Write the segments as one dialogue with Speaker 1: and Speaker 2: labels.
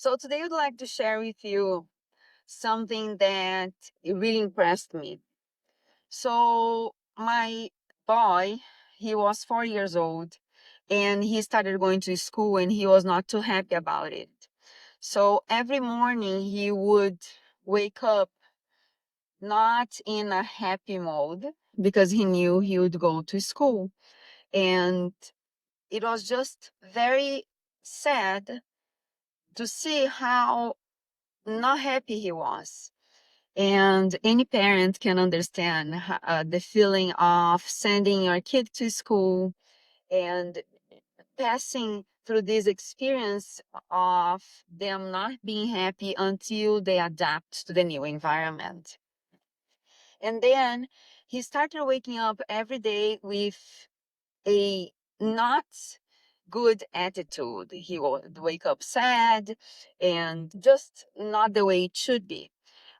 Speaker 1: So today I'd like to share with you something that it really impressed me. So my boy, he was 4 years old and he started going to school and he was not too happy about it. So every morning he would wake up not in a happy mode because he knew he would go to school. And it was just very sad to see how not happy he was. And any parent can understand the feeling of sending your kid to school and passing through this experience of them not being happy until they adapt to the new environment. And then he started waking up every day with a not good attitude. He would wake up sad and just not the way it should be.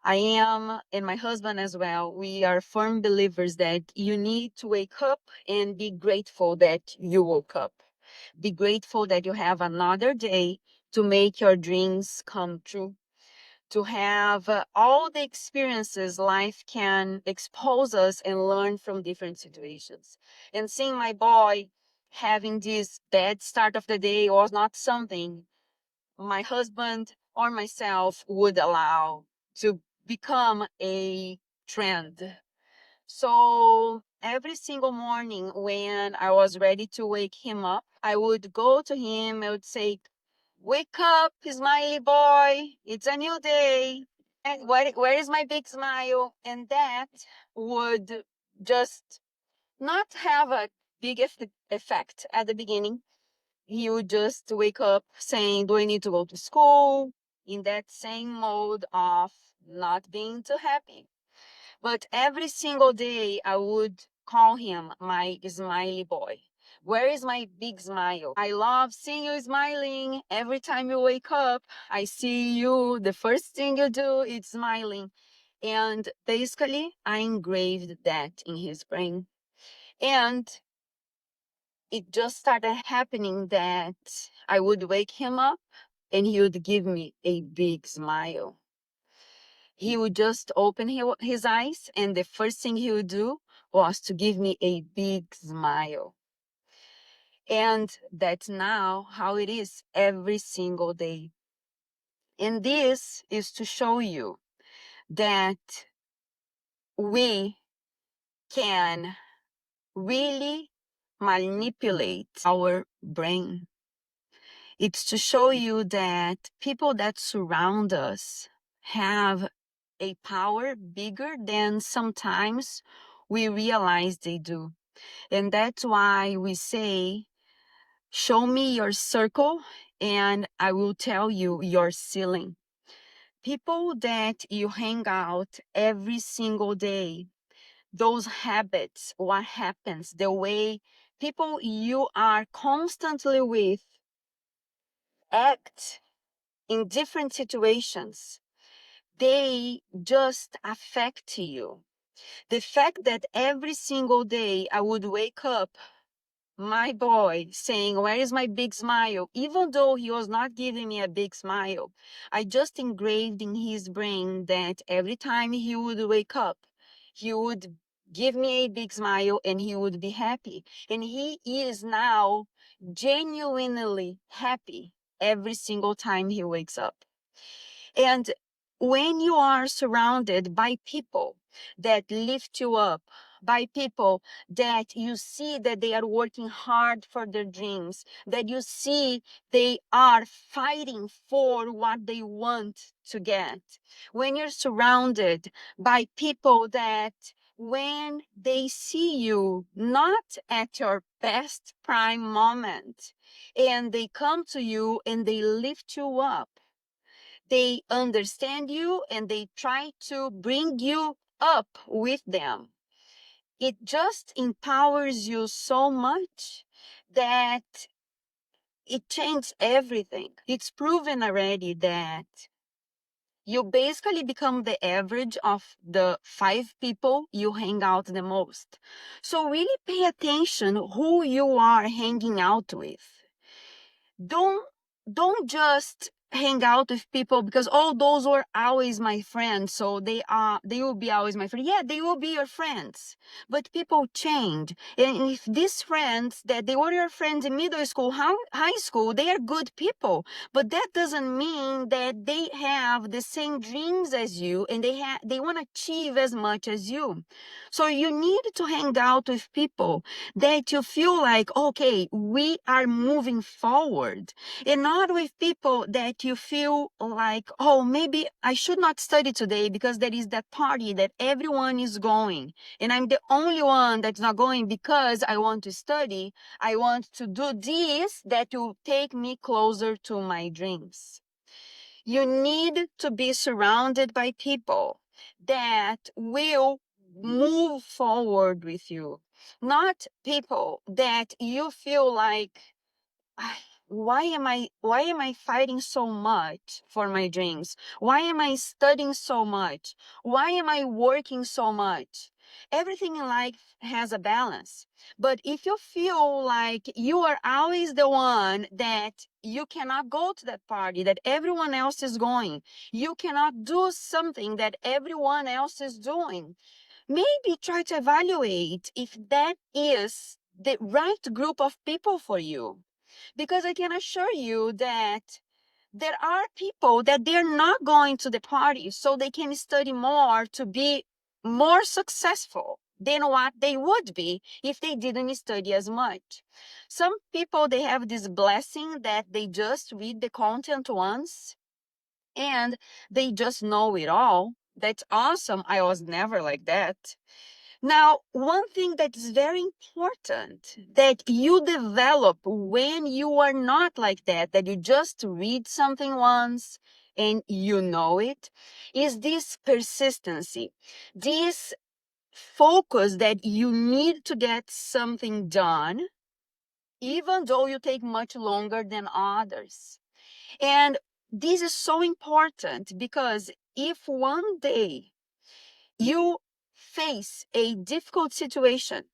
Speaker 1: I am, and my husband as well, we are firm believers that you need to wake up and be grateful that you woke up. Be grateful that you have another day to make your dreams come true, to have all the experiences life can expose us and learn from different situations. And seeing my boy having this bad start of the day was not something my husband or myself would allow to become a trend. So every single morning when I was ready to wake him up, I would go to him, I would say, "Wake up, Smiley Boy, it's a new day. And where is my big smile?" And that would just not have a big effect at the beginning. He would just wake up saying, "Do I need to go to school?" In that same mode of not being too happy. But every single day, I would call him my smiley boy. Where is my big smile? I love seeing you smiling. Every time you wake up, I see you. The first thing you do is smiling. And basically, I engraved that in his brain. And it just started happening that I would wake him up and he would give me a big smile. He would just open his eyes, and the first thing he would do was to give me a big smile. And that's now how it is every single day. And this is to show you that we can really manipulate our brain. It's to show you that people that surround us have a power bigger than sometimes we realize they do. And that's why we say, show me your circle and I will tell you your ceiling. People that you hang out every single day, those habits, what happens, the way people you are constantly with act in different situations, they just affect you. The fact that every single day I would wake up, my boy saying, "Where is my big smile?" Even though he was not giving me a big smile, I just engraved in his brain that every time he would wake up, he would give me a big smile and he would be happy. And he is now genuinely happy every single time he wakes up. And when you are surrounded by people that lift you up, by people that you see that they are working hard for their dreams, that you see they are fighting for what they want to get, when you're surrounded by people that when they see you not at your best prime moment and they come to you and they lift you up, they understand you and they try to bring you up with them. It just empowers you so much that it changes everything. It's proven already that you basically become the average of the 5 people you hang out the most. So really pay attention who you are hanging out with. Don't just hang out with people because oh, those were always my friends, so they will be always my friend. Yeah, they will be your friends, but people change. And if these friends that they were your friends in middle school, high school, they are good people, but that doesn't mean that they have the same dreams as you and they want to achieve as much as you. So you need to hang out with people that you feel like, okay, we are moving forward, and not with people that you feel like, oh, maybe I should not study today because there is that party that everyone is going and I'm the only one that's not going because I want to study. I want to do this that will take me closer to my dreams. You need to be surrounded by people that will move forward with you, not people that you feel like, "Ah, why am I fighting so much for my dreams? Why am I studying so much? Why am I working so much?" Everything in life has a balance. But if you feel like you are always the one that you cannot go to that party that everyone else is going, you cannot do something that everyone else is doing, maybe try to evaluate if that is the right group of people for you, because I can assure you that there are people that they're not going to the party so they can study more to be more successful than what they would be if they didn't study as much. Some people, they have this blessing that they just read the content once and they just know it all. That's awesome. I was never like that. Now, one thing that is very important that you develop when you are not like that you just read something once and you know it, is this persistency, this focus that you need to get something done, even though you take much longer than others. And this is so important because if one day you face a difficult situation,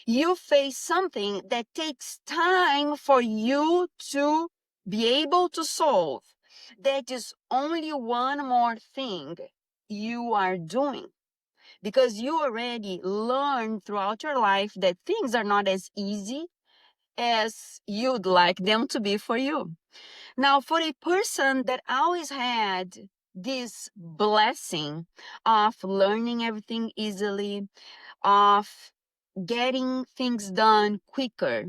Speaker 1: you face something that takes time for you to be able to solve, that is only one more thing you are doing, because you already learned throughout your life that things are not as easy as you'd like them to be for you. Now, for a person that always had this blessing of learning everything easily, of getting things done quicker,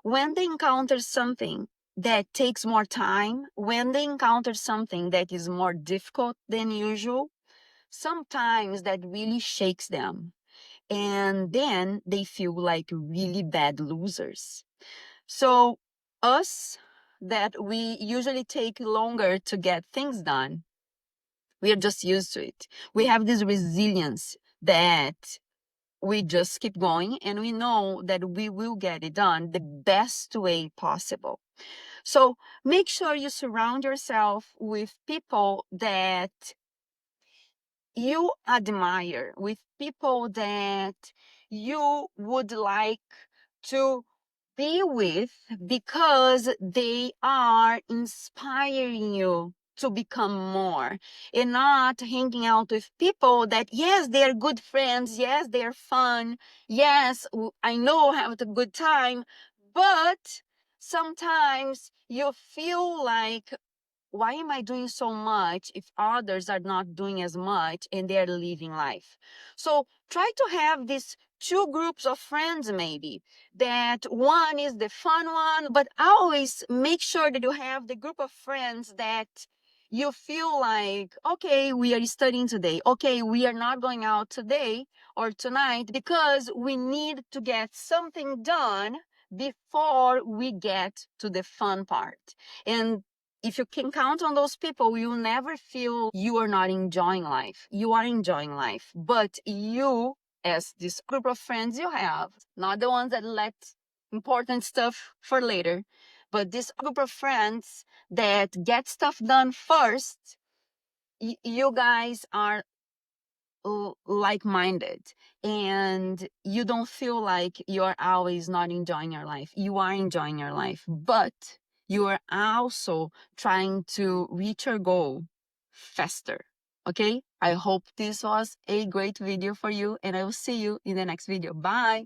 Speaker 1: when they encounter something that takes more time, when they encounter something that is more difficult than usual, sometimes that really shakes them. And then they feel like really bad losers. So, us that we usually take longer to get things done, we are just used to it. We have this resilience that we just keep going and we know that we will get it done the best way possible. So, make sure you surround yourself with people that you admire, with people that you would like to be with because they are inspiring you to become more, and not hanging out with people that, yes, they are good friends, yes, they are fun, yes, I know I have a good time, but sometimes you feel like, why am I doing so much if others are not doing as much and they're living life? So try to have these two groups of friends, maybe. That one is the fun one, but always make sure that you have the group of friends that you feel like, okay, we are studying today. Okay, we are not going out today or tonight because we need to get something done before we get to the fun part. And if you can count on those people, you'll never feel you are not enjoying life. You are enjoying life. But you, as this group of friends you have, not the ones that let important stuff for later, but this group of friends that get stuff done first, you guys are like-minded, and you don't feel like you're always not enjoying your life. You are enjoying your life, but you are also trying to reach your goal faster. Okay, I hope this was a great video for you, and I will see you in the next video. Bye.